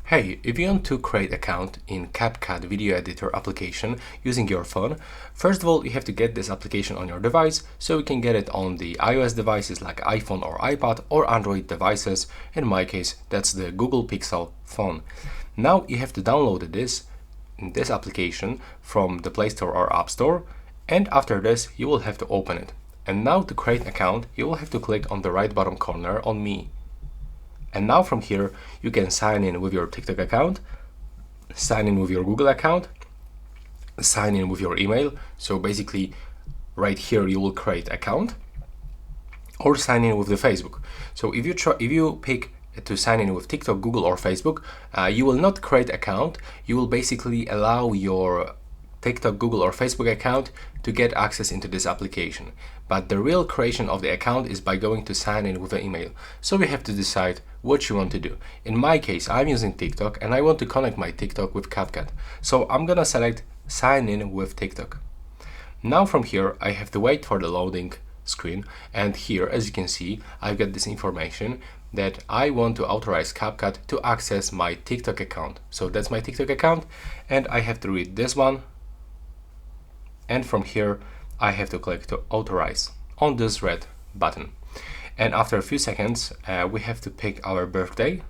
Hey, if you want to create account in CapCut video editor application using your phone, first of all, you have to get this application on your device, so you can get it on the iOS devices like iPhone or iPad or Android devices. In my case, that's the Google Pixel phone. Now you have to download this application from the Play Store or App Store, and after this, you will have to open it. And now to create an account, you will have to click on the right bottom corner on Me. And now from here, you can sign in with your TikTok account, sign in with your Google account, sign in with your email. So basically, right here, you will create account, or sign in with the Facebook. So if you pick to sign in with TikTok, Google, or Facebook, you will not create account. You will basically allow your TikTok, Google, or Facebook account to get access into this application. But the real creation of the account is by going to sign in with an email. So you have to decide what you want to do. In my case, I'm using TikTok and I want to connect my TikTok with CapCut. So I'm gonna select sign in with TikTok. Now from here, I have to wait for the loading screen. And here, as you can see, I've got this information that I want to authorize CapCut to access my TikTok account. So that's my TikTok account, and I have to read this one. And from here, I have to click to authorize on this red button. And after a few seconds, we have to pick our birthday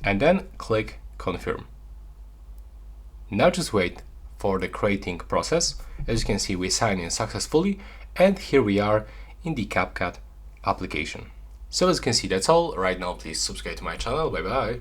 and then click confirm. Now just wait for the creating process. As you can see, we sign in successfully, and here we are in the CapCut application. So as you can see, that's all. Right now, please subscribe to my channel. Bye bye.